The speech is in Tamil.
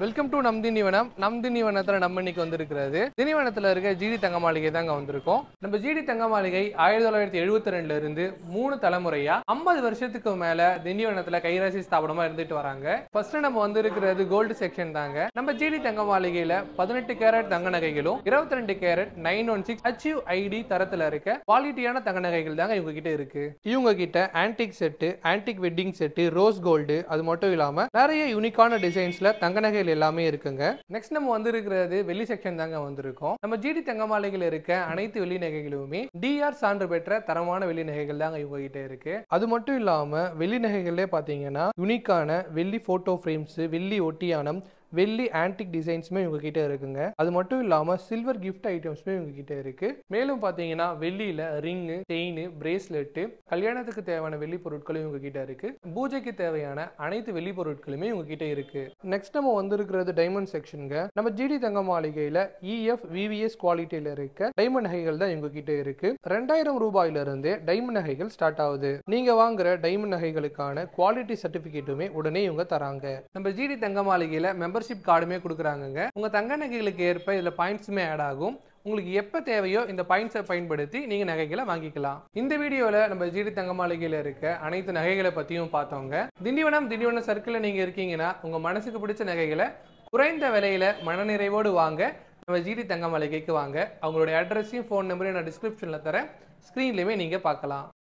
வெல்கம் டு நம் திண்டிவனம். நம் திண்டிவனத்தில் நம்ம இன்னைக்கு வந்திருக்கிறது திண்டிவனத்தில் இருக்க ஜிடி தங்க மாளிகை தாங்க வந்திருக்கோம். நம்ம ஜிடி தங்க மாளிகை 1972 இருந்து 3 தலைமுறையா 50 வருஷத்துக்கு மேல திண்டிவனத்தில் கைராசி ஸ்தாபனமா இருந்துட்டு வராங்க. ஃபர்ஸ்ட் நம்ம வந்திருக்கிறது கோல்டு செக்ஷன் தாங்க. நம்ம ஜிடி தங்க மாளிகையில 18 கேரட் தங்க நகைகளும் 22 கேரட் 916 HUID தரத்துல இருக்க குவாலிட்டியான தங்க நகைகள் தாங்க இவங்க கிட்ட இருக்கு. இவங்க கிட்ட antique set, antique wedding set, rose gold, அது மட்டும் இல்லாம நிறைய யூனிக்கான டிசைன்ஸ்ல தங்க நகைகள் எல்லாமே இருக்குங்க. நெக்ஸ்ட் நம்ம வந்திருக்கிறது வெள்ளி செக்ஷன் தாங்க வந்திருக்கோம். நம்ம ஜிடி தங்க மாளிகையில் இருக்க அனைத்து வெள்ளி நகைகளுமே டிஆர் சான்று பெற்ற தரமான வெள்ளி நகைகள் தாங்க இவங்க கிட்ட இருக்கு. அது மட்டும் இல்லாம வெள்ளி நகைகளே பாத்தீங்கன்னா யூனிக்கான வெள்ளி போட்டோ ஃப்ரேம்ஸ், வெள்ளி ஒட்டியானம், வெள்ளி ஆன்டிக் டிசைன்ஸுமே இவங்க கிட்ட இருக்குங்க. அது மட்டும் இல்லாம சில்வர் கிஃப்ட் ஐட்டம்ஸுமே இவங்க கிட்ட இருக்கு. மேலும் பாத்தீங்கன்னா வெள்ளியில ரிங்கு, செயின், பிரேஸ்லெட், கல்யாணத்துக்கு தேவையான வெள்ளி பொருட்களும் இவங்க கிட்ட இருக்கு. பூஜைக்கு தேவையான அனைத்து வெள்ளி பொருட்களுமே இவங்க கிட்ட இருக்கு. நெக்ஸ்ட் நம்ம வந்திருக்கிறது டைமண்ட் செக்ஷனுங்க. நம்ம ஜிடி தங்க மாளிகையில EF VVS குவாலிட்டியில இருக்க டைமண்ட் நகைகள் தான் இவங்க கிட்ட இருக்கு. 2000 ரூபாயில இருந்து டைமண்ட் நகைகள் ஸ்டார்ட் ஆகுது. நீங்க வாங்குற டைமண்ட் நகைகளுக்கான குவாலிட்டி சர்டிபிகேட்டுமே உடனே இவங்க தராங்க. நம்ம ஜிடி தங்க மாளிகையில மெம்பர்ஷிப் கார்டுமே கொடுக்குறாங்க. உங்க தங்க நகைகளுக்கு ஏற்ப இதுல பாயிண்ட்ஸுமே ஆட் ஆகும். உங்களுக்கு எப்ப தேவையோ இந்த பாயிண்ட்ஸை பயன்படுத்தி நீங்க நகைகளை வாங்கிக்கலாம். இந்த வீடியோல நம்ம ஜிடி தங்க மாளிகையில இருக்க அனைத்து நகைகளை பத்தியும் பார்த்தோங்க. திண்டிவனம் சர்க்கிள்ல நீங்க இருக்கீங்கன்னா உங்க மனசுக்கு பிடிச்ச நகைகளை குறைந்த விலையில மனநிறைவோடு வாங்க நம்ம ஜிடி தங்க மாளிகைக்கு வாங்க. அவங்களுடைய அட்ரஸையும் ஃபோன் நம்பரையும் நான் டிஸ்கிரிப்ஷன்ல தரேன். ஸ்கிரீன்லயுமே நீங்க பார்க்கலாம்.